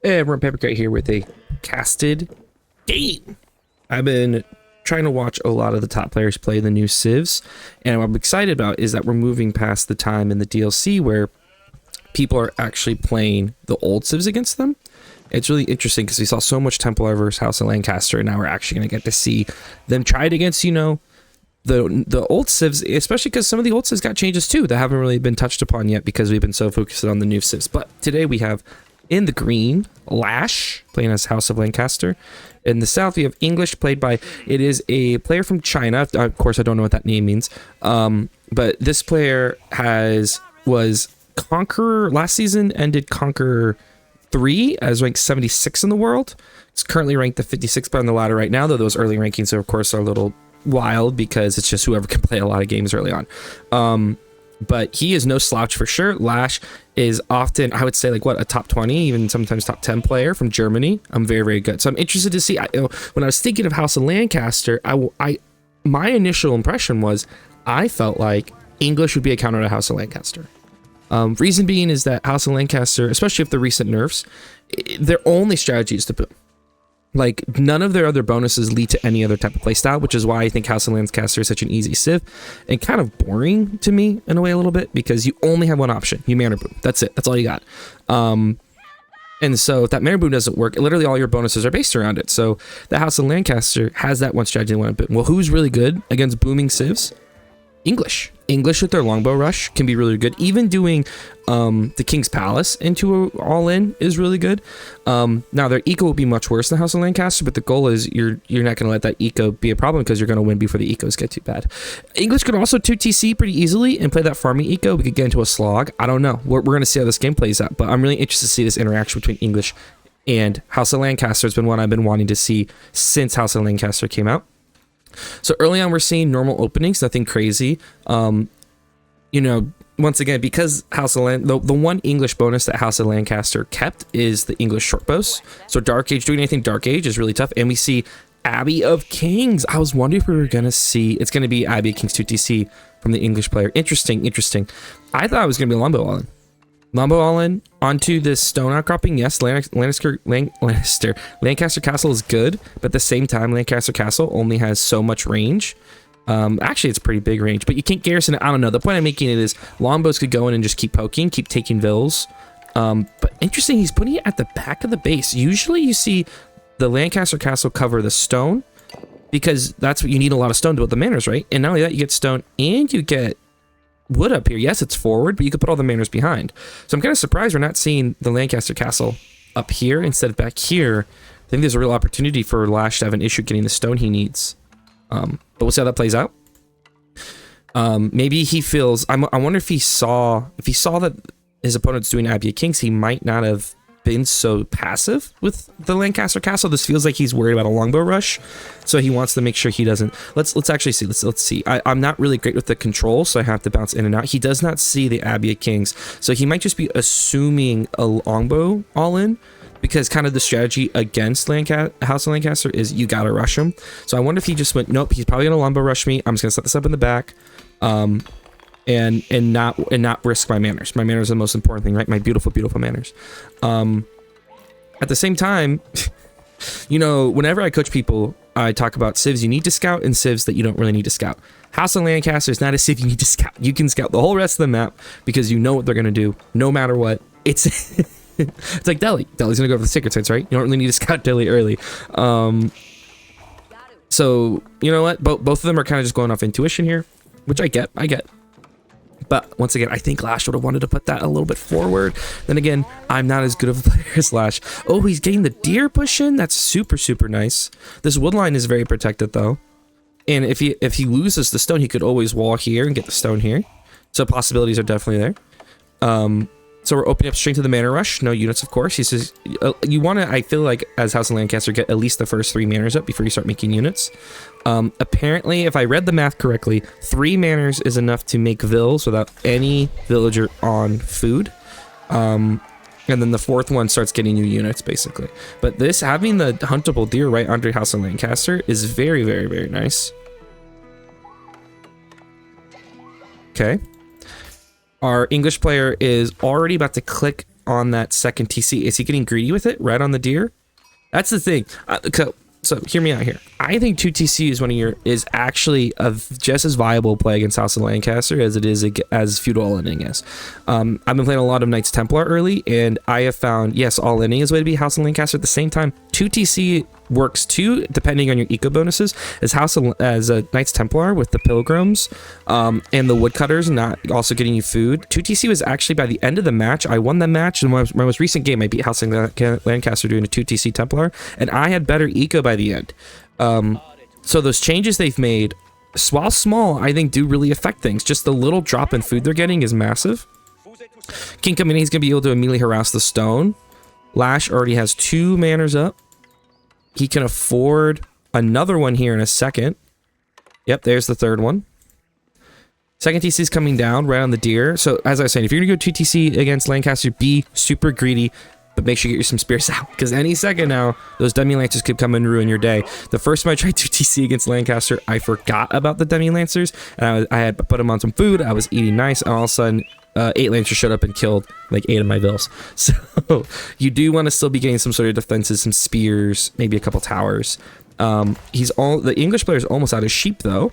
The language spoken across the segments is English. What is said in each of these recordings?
And we're Paper Crate here with a casted game. I've been trying to watch a lot of the top players play the new civs, and what I'm excited about is that we're moving past the time in the DLC where people are actually playing the old civs against them. It's really interesting because we saw so much Templar versus House of Lancaster, and now we're actually going to get to see them try it against, you know, the old civs, especially because some of the old civs got changes too that haven't really been touched upon yet because we've been so focused on the new civs. But today we have in the green, Lash, playing as House of Lancaster. In the south, we have English, played by, it is a player from China. Of course, I don't know what that name means. But this player was Conqueror last season, ended Conqueror 3 as ranked 76 in the world. It's currently ranked the 56th spot on the ladder right now, though those early rankings, of course, are a little wild because it's just whoever can play a lot of games early on. But he is no slouch for sure. Lash is often, I would say, like a top 20, even sometimes top 10 player from Germany. I'm very, very good. So I'm interested to see. When I was thinking of House of Lancaster, my initial impression was I felt like English would be a counter to House of Lancaster. Reason being is that House of Lancaster, especially with the recent nerfs, their only strategy is to put, like, none of their other bonuses lead to any other type of playstyle, which is why I think House of Lancaster is such an easy civ and kind of boring to me in a way a little bit, because you only have one option. You mana boom. That's it. That's all you got. And so if that mana boom doesn't work, literally all your bonuses are based around it. So the House of Lancaster has that one strategy. Well, who's really good against booming civs? English with their longbow rush can be really good. Even doing the King's Palace into all-in is really good. Now their eco will be much worse than House of Lancaster, but the goal is you're not going to let that eco be a problem because you're going to win before the ecos get too bad. English could also 2TC pretty easily and play that farming eco. We could get into a slog. I don't know. We're going to see how this game plays out, but I'm really interested to see this interaction between English and House of Lancaster. Has been one I've been wanting to see since House of Lancaster came out. So early on, we're seeing normal openings, nothing crazy. You know, once again, because House of the one English bonus that House of Lancaster kept is the English short bows. So Dark Age, doing anything Dark Age is really tough. And we see Abbey of Kings. I was wondering if we were going to see, it's going to be Abbey of Kings 2TC from the English player. Interesting. I thought it was going to be Lombo all-in. Lombo all-in onto this stone outcropping. Yes, Lancaster Castle is good, but at the same time, Lancaster Castle only has so much range. Actually, it's pretty big range, but you can't garrison it. I don't know. The point I'm making it is longbows could go in and just keep poking, keep taking vills. But interesting, he's putting it at the back of the base. Usually you see the Lancaster Castle cover the stone because that's what you need, a lot of stone to build the manors, right? And not only that, you get stone and you get wood up here. Yes, it's forward, but you could put all the manors behind. So I'm kind of surprised we're not seeing the Lancaster Castle up here instead of back here. I think there's a real opportunity for Lash to have an issue getting the stone he needs. But we'll see how that plays out. Maybe he feels, I wonder if he saw that his opponent's doing Abbey of Kings, he might not have been so passive with the Lancaster Castle. This feels like he's worried about a longbow rush, so he wants to make sure he doesn't. Let's actually see. Let's see. I'm not really great with the control, so I have to bounce in and out. He does not see the Abbey of Kings, so he might just be assuming a longbow all in, because kind of the strategy against House of Lancaster is you gotta rush him. So I wonder if he just went, nope, he's probably gonna longbow rush me. I'm just gonna set this up in the back, and not risk my manners. My manners are the most important thing, right? My beautiful, beautiful manners. At the same time, you know, whenever I coach people, I talk about civs you need to scout and civs that you don't really need to scout. House of Lancaster is not a civ you need to scout. You can scout the whole rest of the map because you know what they're gonna do, no matter what. It's it's like Delhi. Delhi's gonna go for the sacred sites, right? You don't really need to scout Delhi early. So you know what? Both of them are kind of just going off intuition here, which I get. But once again, I think Lash would have wanted to put that a little bit forward. Then again, I'm not as good of a player as Lash. Oh, he's getting the deer push in. That's super, super nice. This wood line is very protected though. And if he loses the stone, he could always wall here and get the stone here. So possibilities are definitely there. So we're opening up straight to the mana rush. No units, of course. He says you want to, I feel like, as House of Lancaster, get at least the first 3 manors up before you start making units. Apparently, if I read the math correctly, 3 manors is enough to make vills without any villager on food. And then the 4th one starts getting you units, basically. But this, having the huntable deer right under House of Lancaster is very, very, very nice. Okay. Our English player is already about to click on that second TC. Is he getting greedy with it right on the deer? That's the thing. So hear me out here. I think 2TC is actually just as viable play against House of Lancaster as it is as feudal all-inning is. I've been playing a lot of Knights Templar early, and I have found, yes, all-inning is a way to be House of Lancaster. At the same time, 2TC works too, depending on your eco bonuses, as a Knights Templar with the Pilgrims and the Woodcutters not also getting you food. 2TC was actually, by the end of the match, I won the match. In my most recent game, I beat House of Lancaster doing a 2TC Templar, and I had better eco by the end. So those changes they've made, while small, I think do really affect things. Just the little drop in food they're getting is massive. King coming in, he's going to be able to immediately harass the stone. Lash already has 2 manners up. He can afford another one here in a second. Yep, there's the third one. Second TC is coming down right on the deer. So as I was saying, if you're going to go 2TC against Lancaster, be super greedy, but make sure you get some spears out, because any second now, those Demi Lancers could come and ruin your day. The first time I tried 2TC against Lancaster, I forgot about the Demi Lancers, and I had put them on some food, I was eating nice, and all of a sudden, 8 Lancers showed up and killed like 8 of my vills. So you do want to still be getting some sort of defenses, some spears, maybe a couple towers. The English player is almost out of sheep though.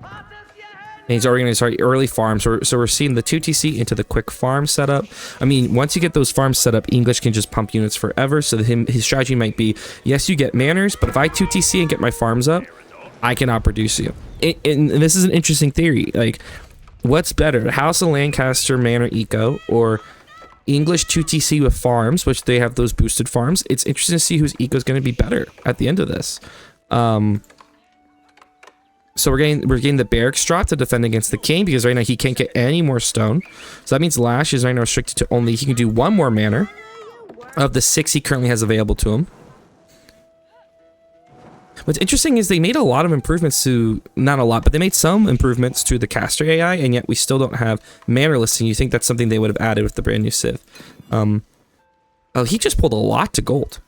And he's already going to start early farms. So we're seeing the 2TC into the quick farm setup. I mean, once you get those farms set up, English can just pump units forever. So his strategy might be, yes, you get manners, but if I 2TC and get my farms up, I can outproduce you. And this is an interesting theory. Like, what's better, House of Lancaster manor eco or English 2TC with farms, which they have those boosted farms? It's interesting to see whose eco is going to be better at the end of this. So we're getting the barracks drop to defend against the king, because right now he can't get any more stone. So that means Lash is right now restricted to only, he can do 1 more manor of the 6 he currently has available to him. What's interesting is they made a lot of improvements to, not a lot, but they made some improvements to the caster AI, and yet we still don't have manor listing. You think that's something they would have added with the brand new Civ. Oh, he just pulled a lot to gold.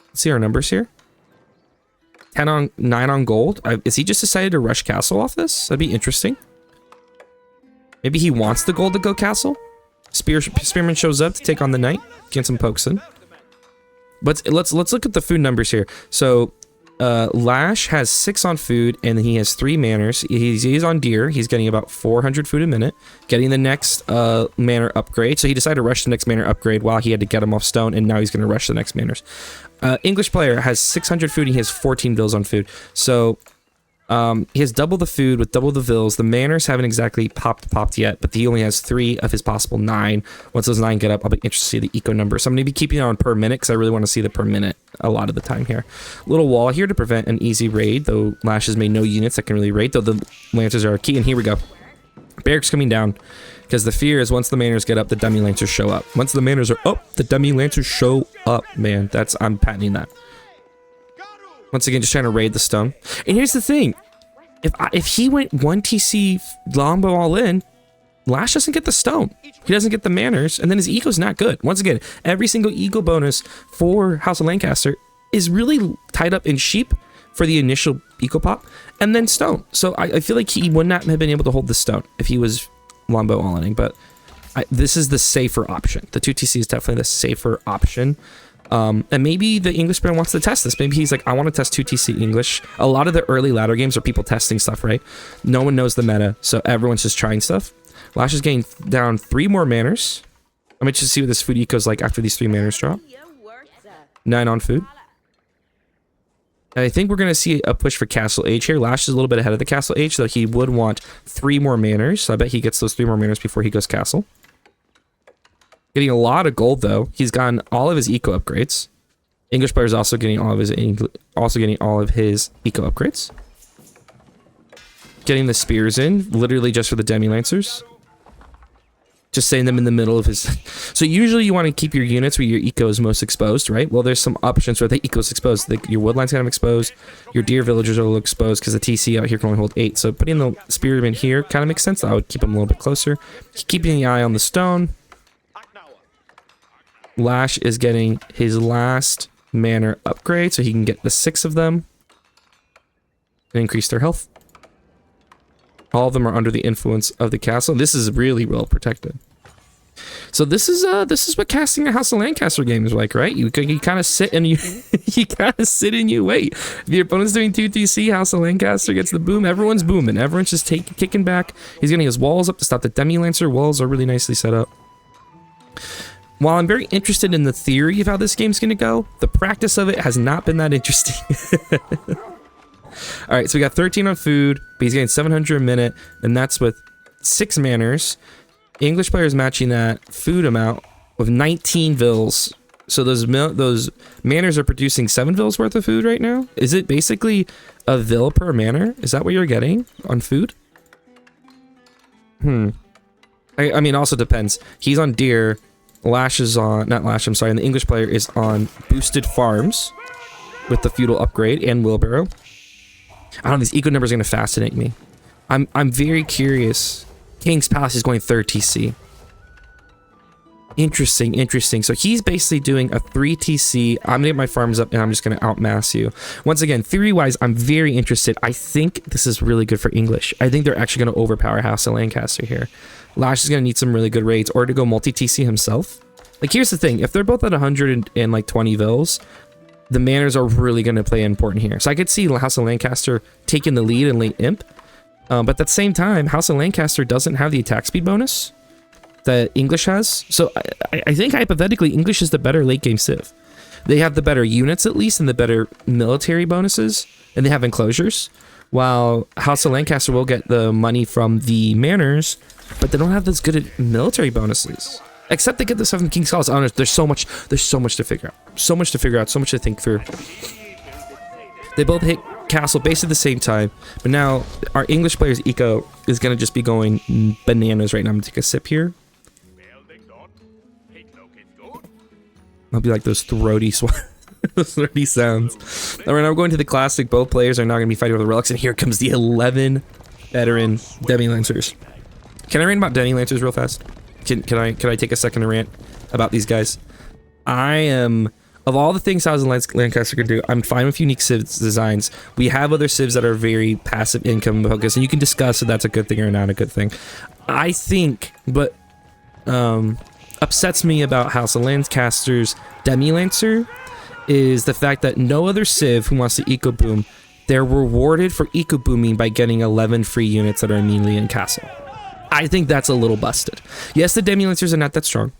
Let's see our numbers here. 9 on gold. Is he just decided to rush castle off this? That'd be interesting. Maybe he wants the gold to go castle. Spearman shows up to take on the knight. Get some pokes in. But let's look at the food numbers here. So Lash has 6 on food, and then he has 3 manners. He's on deer. He's getting about 400 food a minute. Getting the next manor upgrade. So he decided to rush the next manor upgrade while he had to get him off stone, and now he's going to rush the next manners. English player has 600 food, and he has 14 vills on food. So he has double the food with double the vills. The manners haven't exactly popped yet, but he only has 3 of his possible 9. Once those 9 get up, I'll be interested to see the eco number. So I'm going to be keeping it on per minute, because I really want to see the per minute a lot of the time here. Little wall here to prevent an easy raid, though Lash has made no units that can really raid, though the Lancers are key. And here we go. Barracks coming down, because the fear is once the manners get up, the Demi Lancers show up. Once the manners are up, the Demi Lancers show up, man. I'm patenting that. Once again, just trying to raid the stone. And here's the thing. If he went 1TC Longbow all in, Lash doesn't get the stone. He doesn't get the manners, and then his eco's not good. Once again, every single eco bonus for House of Lancaster is really tied up in sheep for the initial eco pop, and then stone. So I feel like he would not have been able to hold the stone if he was Longbow all-inning, but this is the safer option. The 2TC is definitely the safer option. And maybe the English player wants to test this. Maybe he's like, I want to test 2TC English. A lot of the early ladder games are people testing stuff, right? No one knows the meta, so everyone's just trying stuff. Lash is getting down 3 more manners. I'm interested to see what this food eco is like after these 3 manners drop. 9 on food. And I think we're going to see a push for Castle Age here. Lash is a little bit ahead of the Castle Age, so he would want 3 more manners. So I bet he gets those 3 more manners before he goes Castle. Getting a lot of gold, though. He's gotten all of his eco upgrades. English player is also getting all of his eco upgrades. Getting the spears in, literally just for the Demi Lancers. Just setting them in the middle of his... So usually you want to keep your units where your eco is most exposed, right? Well, there's some options where the eco is exposed. Your woodline's kind of exposed. Your deer villagers are a little exposed because the TC out here can only hold 8. So putting the spearmen here kind of makes sense. I would keep them a little bit closer. Keeping the eye on the stone. Lash is getting his last manor upgrade, so he can get the 6 of them and increase their health. All of them are under the influence of the castle. This is really well protected. So this is what casting a House of Lancaster game is like, right? You kind of sit and you you kind of sit and you wait. If your opponent's doing 2TC, House of Lancaster gets the boom. Everyone's booming. Everyone's just kicking back. He's getting his walls up to stop the Demi-Lancer. Walls are really nicely set up. While I'm very interested in the theory of how this game's going to go, the practice of it has not been that interesting. All right, so we got 13 on food, but he's getting 700 a minute, and that's with 6 manners. English players matching that food amount with 19 vils. So those manners are producing 7 vils worth of food right now. Is it basically a vil per manor? Is that what you're getting on food? I mean, also depends. He's on deer. Lash is on, not Lash, I'm sorry, and the English player is on boosted farms with the feudal upgrade and wheelbarrow. I don't know, these eco numbers are going to fascinate me. I'm very curious. King's Palace is going 3rd TC. Interesting. So he's basically doing a 3 TC. I'm going to get my farms up and I'm just going to outmass you. Once again, theory-wise, I'm very interested. I think this is really good for English. I think they're actually going to overpower House of Lancaster here. Lash is going to need some really good raids or to go multi-TC himself. Like, here's the thing. If they're both at 120 vils, the manners are really going to play important here. So I could see House of Lancaster taking the lead in late imp. But at the same time, House of Lancaster doesn't have the attack speed bonus that English has. So I think hypothetically, English is the better late game civ. They have the better units at least and the better military bonuses. And they have enclosures. While House of Lancaster will get the money from the manors, but they don't have as good at military bonuses. Except they get the 7 King's Palace. I don't know, there's so much to figure out. So much to think through. They both hit castle basically at the same time, but now our English player's eco is going to just be going bananas right now. I'm going to take a sip here. I'll be like those throaty sounds. All right, now we're going to the classic. Both players are now going to be fighting over the relics, and here comes the 11 veteran Demi-Lancers. Can I rant about Demi-Lancers real fast? Can I take a second to rant about these guys? I am, of all the things House of Lancaster can do, I'm fine with unique civs designs. We have other civs that are very passive income focused, and you can discuss if that's a good thing or not a good thing. I think, but upsets me about House of Lancaster's Demi-Lancer is the fact that no other civ who wants to eco boom, they're rewarded for eco booming by getting 11 free units that are immediately in castle. I think that's a little busted. Yes, the Demi-Lancers are not that strong,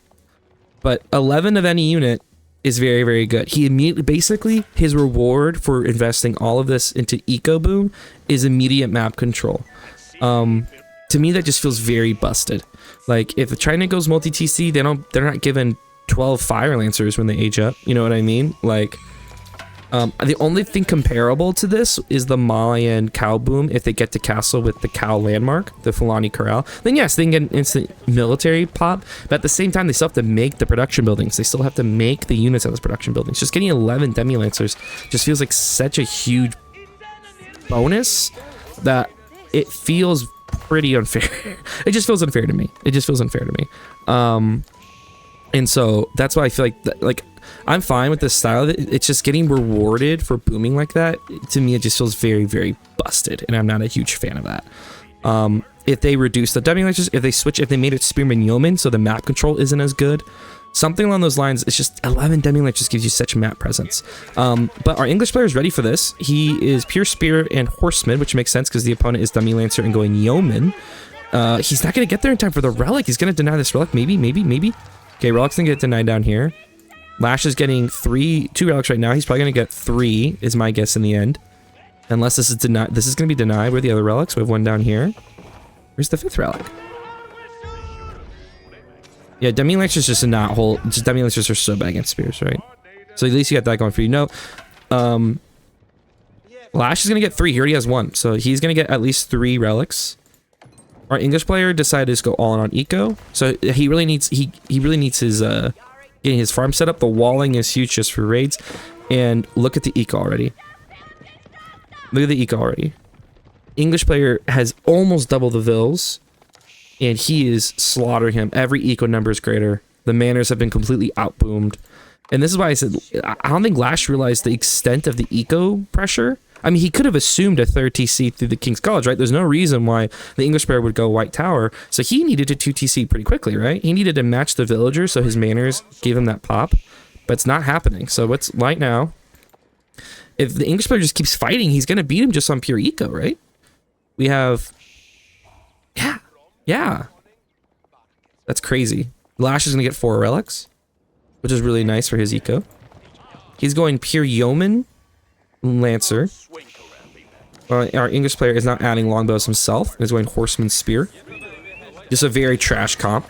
but 11 of any unit is very, very good. He immediately, basically, his reward for investing all of this into eco boom is immediate map control. To me, that just feels very busted. Like, if China goes multi-TC, they're not given 12 Fire Lancers when they age up. You know what I mean? Like, the only thing comparable to this is the Malian cow boom. If they get to castle with the cow landmark, the Fulani Corral, then yes, they can get an instant military pop. But at the same time, they still have to make the production buildings. They still have to make the units of those production buildings. Just getting 11 Demi-Lancers just feels like such a huge bonus that it feels pretty unfair. It just feels unfair to me. And so that's why I feel like I'm fine with this style. It's just getting rewarded for booming like that. To me, it just feels very, very busted, and I'm not a huge fan of that. If they reduce the Demi-Lancers, if they made it Spearman Yeoman, so the map control isn't as good, something along those lines. It's just 11 Demi-Lancers gives you such map presence. But our English player is ready for this. He is pure Spear and Horseman, which makes sense because the opponent is Demi-Lancer and going Yeoman. He's not going to get there in time for the Relic. He's going to deny this Relic. Maybe. Okay, Relic's going to get denied down here. Lash is getting 2 relics right now. He's probably going to get 3, is my guess in the end. Unless this is denied. This is going to be denied. Where are the other relics? We have one down here. Where's the 5th relic? Yeah, Demi-Lancers just not hold. Just Demi-Lancers are so bad against spears, right? So at least you got that going for you. No. Lash is going to get 3. He already has 1. So he's going to get at least 3 relics. Our English player decided to go all in on eco. So he really needs his getting his farm set up. The walling is huge just for raids. And look at the eco already. English player has almost double the vils. And he is slaughtering him. Every eco number is greater. The manners have been completely outboomed. And this is why I said, I don't think Lash realized the extent of the eco pressure I mean, he could have assumed a third TC through the King's College, right? There's no reason why the English player would go White Tower. So he needed to 2 TC pretty quickly, right? He needed to match the villagers so his manners gave him that pop. But it's not happening. So what's right now? If the English player just keeps fighting, he's going to beat him just on pure eco, right? We have... Yeah. That's crazy. Lash is going to get 4 relics, which is really nice for his eco. He's going pure yeoman, lancer. Our English player is not adding longbows himself. He's going horseman spear. Just a very trash comp.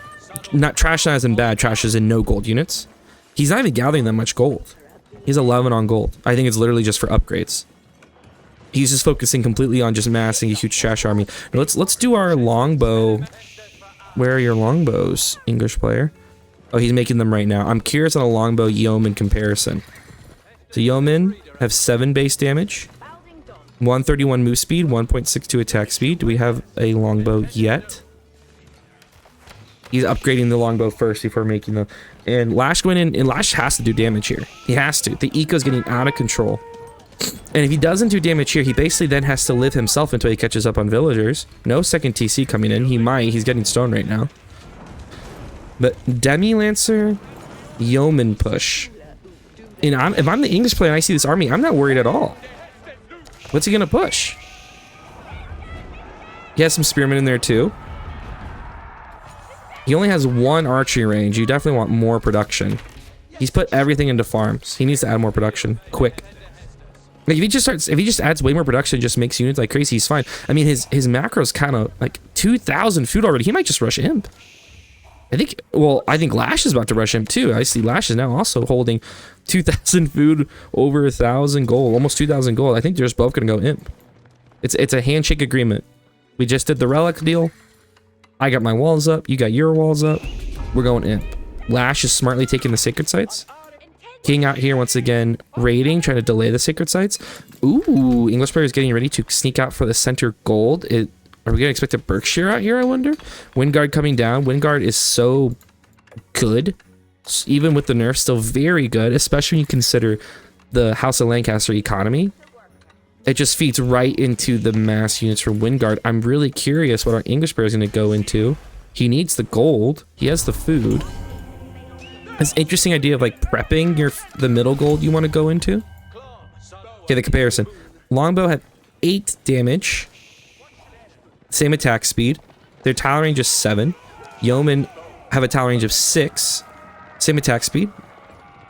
Not trash as in bad, trash as in no gold units. He's not even gathering that much gold. He's 11 on gold. I think it's literally just for upgrades. He's just focusing completely on just massing a huge trash army. Now let's do our longbow. Where are your longbows, English player? Oh, he's making them right now. I'm curious on a longbow yeoman comparison. So yeomen have 7 base damage, 131 move speed, 1.62 attack speed. Do we have a longbow yet? He's upgrading the longbow first before making them. And Lash went in, and Lash has to do damage here. He has to. The eco's getting out of control. And if he doesn't do damage here, he basically then has to live himself until he catches up on villagers. No second TC coming in. He might. He's getting stoned right now. But Demi Lancer, yeoman push. And if I'm the English player and I see this army, I'm not worried at all. What's he gonna push? He has some spearmen in there too. He only has 1 archery range. You definitely want more production. He's put everything into farms. He needs to add more production quick. Like if he just adds way more production, just makes units like crazy, he's fine. I mean, his macro's kind of like 2,000 food already. He might just rush Imp. I think Lash is about to rush Imp too. I see Lash is now also holding 2,000 food, over 1,000 gold, almost 2,000 gold. I think they're just both gonna go Imp. It's a handshake agreement. We just did the Relic deal. I got my walls up. You got your walls up. We're going Imp. Lash is smartly taking the sacred sites. King out here once again raiding, trying to delay the sacred sites. Ooh, English player is getting ready to sneak out for the center gold. Are we gonna expect a Berkshire out here, I wonder? Windguard coming down. Windguard is so good. Even with the nerf, still very good, especially when you consider the House of Lancaster economy. It just feeds right into the mass units from Windguard. I'm really curious what our English player is gonna go into. He needs the gold. He has the food. It's an interesting idea of like prepping the middle gold you want to go into. Okay, the comparison. Longbow had 8 damage. Same attack speed. Their tile range is 7. Yeomen have a tile range of 6. Same attack speed.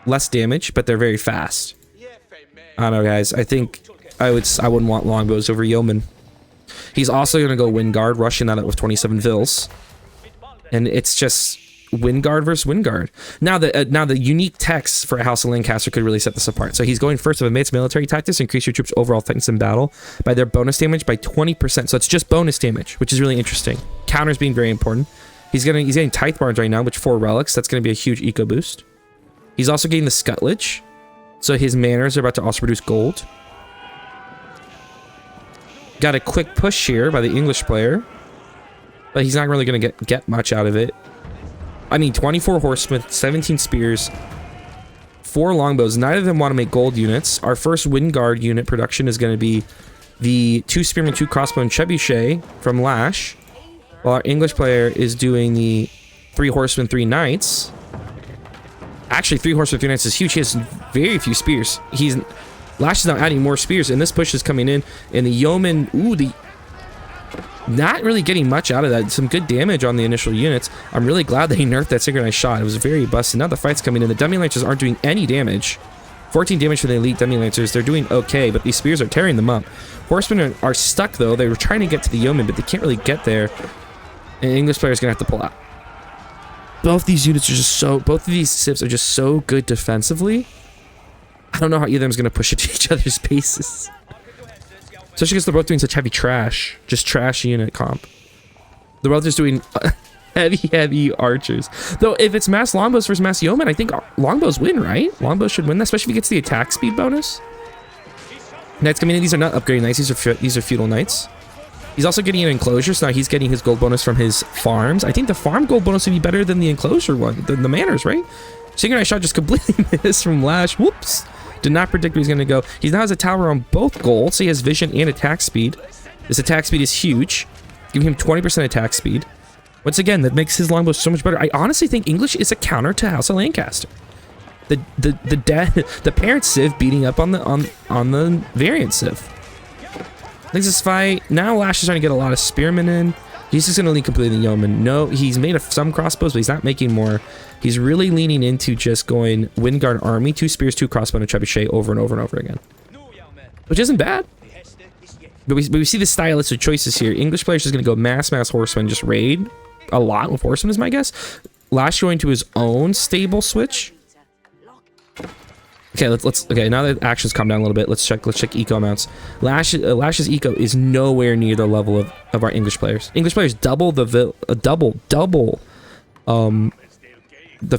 Less damage, but they're very fast. I don't know, guys. I think I wouldn't want longbows over yeomen. He's also going to go Windguard, rushing that up with 27 vills. And it's just Windguard versus Windguard. Now the unique text for a House of Lancaster could really set this apart. So he's going first of advanced military tactics, increase your troops' overall fitness in battle by their bonus damage by 20%. So it's just bonus damage, which is really interesting. Counters being very important. He's getting Tithe Barns right now, which 4 relics. That's going to be a huge eco boost. He's also getting the Scutledge, so his manners are about to also produce gold. Got a quick push here by the English player, but he's not really going to get much out of it. I mean, 24 horsemen, 17 spears, 4 longbows. Neither of them want to make gold units. Our first Windguard unit production is going to be the 2 spearmen, 2 crossbow trebuchet from Lash, while our English player is doing the 3 horsemen, 3 knights. Actually, 3 horsemen, 3 knights is huge. He has very few spears. Lash is now adding more spears, and this push is coming in. And the yeoman, not really getting much out of that. Some good damage on the initial units. I'm really glad that he nerfed that synchronized shot. It was very busted. Now the fight's coming in. The Demi Lancers aren't doing any damage. 14 damage for the elite Demi Lancers. They're doing okay, but these spears are tearing them up. Horsemen are stuck, though. They were trying to get to the yeoman, but they can't really get there. And the English player's going to have to pull out. Both these units are just both of these civs are just so good defensively. I don't know how either of them is going to push into each other's bases. Especially because they're both doing such heavy trash. Just trash unit comp. The Welter's doing heavy archers. Though, if it's mass longbows versus mass yeomen, I think longbows win, right? Longbows should win that, especially if he gets the attack speed bonus. Knights coming in. These are not upgraded knights. These are feudal knights. He's also getting an enclosure, so now he's getting his gold bonus from his farms. I think the farm gold bonus would be better than the enclosure one, than the manors, right? Synchronized shot just completely missed from Lash. Whoops. Did not predict where he's going to go. He now has a tower on both goals, so he has vision and attack speed. This attack speed is huge. Giving him 20% attack speed. Once again, that makes his longbow so much better. I honestly think English is a counter to House of Lancaster. The parent Civ beating up on the variant Civ. Next this fight. Now Lash is trying to get a lot of spearmen in. He's just going to lean completely the yeoman. No, he's made some crossbows, but he's not making more. He's really leaning into just going Windguard army, 2 spears, 2 crossbow, and a trebuchet over and over and over again. Which isn't bad. But we see the stylistic choices here. English players just going to go mass horsemen, just raid a lot with horsemen is my guess. Lash going to his own stable switch. Okay, okay, now that actions calm down a little bit, let's check eco amounts. Lash's eco is nowhere near the level of our English players. English players double the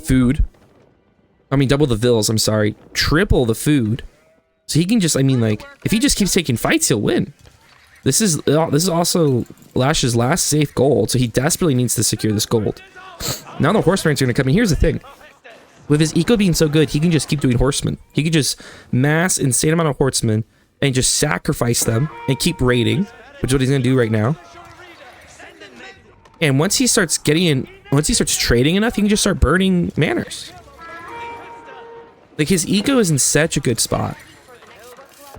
food. I mean double the vills, I'm sorry. Triple the food. So he can just, I mean, like, if he just keeps taking fights, he'll win. This is also Lash's last safe gold, so he desperately needs to secure this gold. Now the horsemen's are gonna come in. Here's the thing. With his eco being so good, he can just keep doing horsemen. He can just mass insane amount of horsemen and just sacrifice them and keep raiding, which is what he's gonna do right now. And once he starts trading enough, he can just start burning manors. Like, his eco is in such a good spot.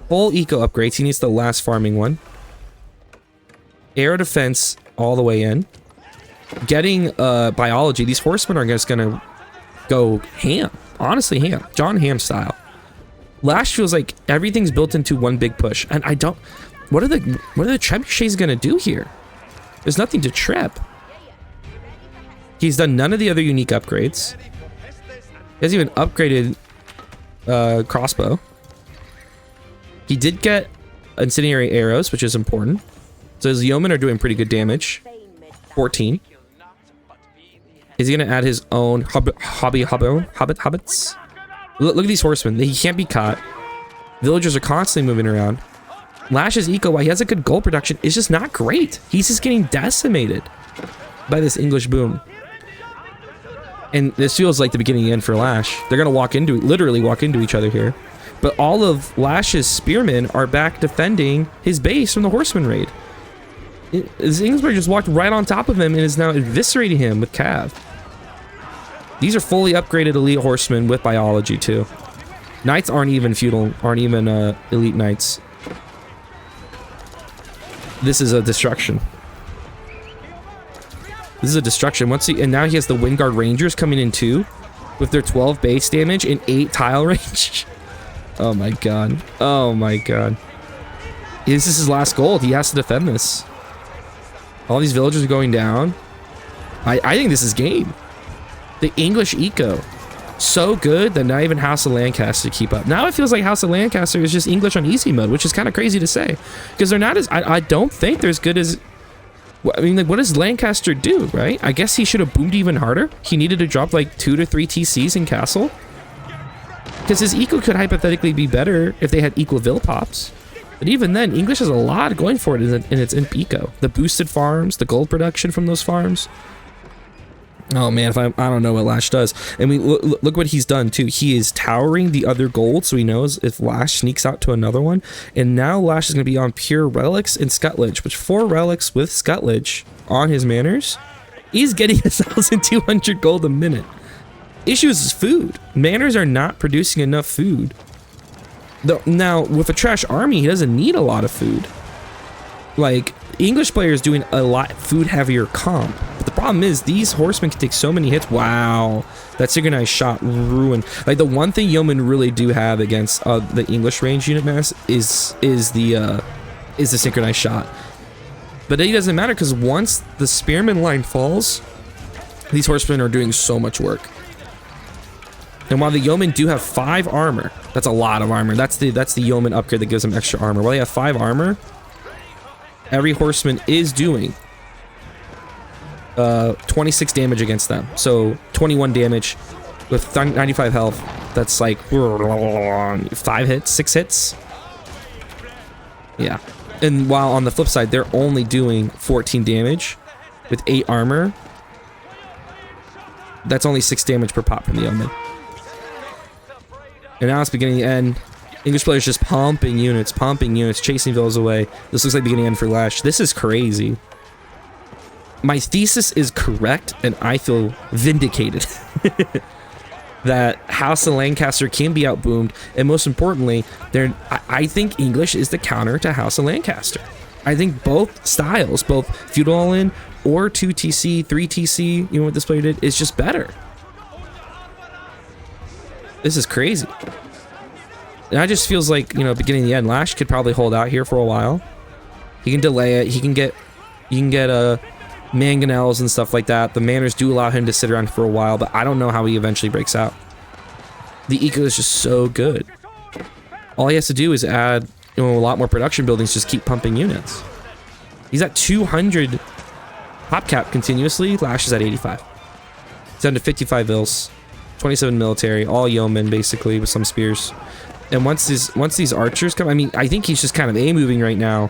Full eco upgrades. He needs the last farming one. Air defense all the way in. Getting biology. These horsemen are just gonna go ham. Honestly, ham. John Ham style. Lash feels like everything's built into one big push. And I don't... What are the trebuchets gonna do here? There's nothing to trip. He's done none of the other unique upgrades. He hasn't even upgraded crossbow. He did get incendiary arrows, which is important. So his yeomen are doing pretty good damage. 14. Is he gonna add his own hobbits? Look at these horsemen. He can't be caught. Villagers are constantly moving around. Lash's eco, while he has a good gold production, is just not great. He's just getting decimated by this English boom. And this feels like the beginning and end for Lash. They're gonna literally walk into each other here. But all of Lash's spearmen are back defending his base from the horseman raid. This English player just walked right on top of him and is now eviscerating him with cav. These are fully upgraded elite horsemen with biology too. Knights aren't even elite knights. This is a destruction. This is a destruction. And now he has the Windguard Rangers coming in too, with their 12 base damage and 8 tile range. Oh my god. Oh my god. This is his last gold. He has to defend this. All these villagers are going down. I think this is game. The English eco. So good that not even House of Lancaster keep up. Now it feels like House of Lancaster is just English on easy mode, which is kind of crazy to say. Because they're not as... I don't think they're as good as... I mean, like, what does Lancaster do, right? I guess he should have boomed even harder. He needed to drop like 2 to 3 TCs in Castle. Because his eco could hypothetically be better if they had equal Vill pops. But even then, English has a lot going for it in its imp eco. The boosted farms, the gold production from those farms. Oh man, I don't know what Lash does. And look what he's done too. He is towering the other gold, so he knows if Lash sneaks out to another one. And now Lash is going to be on pure relics and Scutledge, which 4 relics with Scutledge on his manors. He's getting 1,200 gold a minute. Issue is food. Manors are not producing enough food. Now, with a trash army, he doesn't need a lot of food. Like, English players doing a lot food heavier comp. But the problem is, these horsemen can take so many hits. Wow. That synchronized shot ruined. Like, the one thing yeomen really do have against the English range unit mass is the synchronized shot. But it doesn't matter, because once the spearman line falls, these horsemen are doing so much work. And while the yeomen do have 5 armor, that's a lot of armor. That's the yeoman upgrade that gives them extra armor. While they have 5 armor, every horseman is doing 26 damage against them. So 21 damage with 95 health. That's like 5 hits, 6 hits. Yeah. And while on the flip side, they're only doing 14 damage with 8 armor. That's only 6 damage per pop from the yeoman. And now it's beginning to end. English players just pumping units, chasing villas away. This looks like beginning end for Lash. This is crazy. My thesis is correct, and I feel vindicated. That House of Lancaster can be outboomed, and most importantly, I think English is the counter to House of Lancaster. I think both styles, both Feudal All-In or 2TC, 3TC, you know what this player did, is just better. This is crazy. And I just feels like, you know, beginning the end, Lash could probably hold out here for a while. He can delay it. You can get mangonels and stuff like that. The manners do allow him to sit around for a while, but I don't know how he eventually breaks out. The eco is just so good. All he has to do is add, you know, a lot more production buildings, just keep pumping units. He's at 200 pop cap continuously. Lash is at 85. He's down to 55 vills, 27 military, all yeomen basically with some spears. And once these archers come, I mean, I think he's just kind of A-moving right now.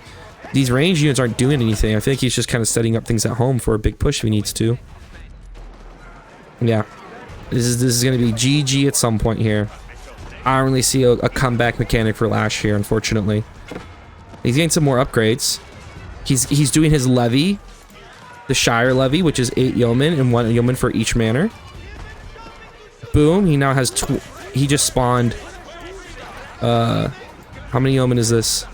These range units aren't doing anything. I think he's just kind of setting up things at home for a big push if he needs to. Yeah. This is going to be GG at some point here. I don't really see a comeback mechanic for Lash here, unfortunately. He's getting some more upgrades. He's doing his levy. The Shire levy, which is 8 yeomen and 1 yeoman for each manor. Boom. He now has... he just spawned... how many yeomen is this?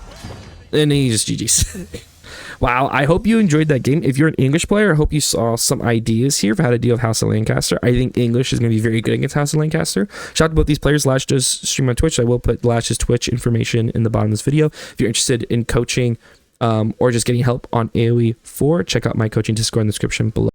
And he just GG's. Wow, I hope you enjoyed that game. If you're an English player, I hope you saw some ideas here for how to deal with House of Lancaster. I think English is going to be very good against House of Lancaster. Shout out to both these players. Lash does stream on Twitch. I will put Lash's Twitch information in the bottom of this video. If you're interested in coaching or just getting help on AOE4, check out my coaching Discord in the description below.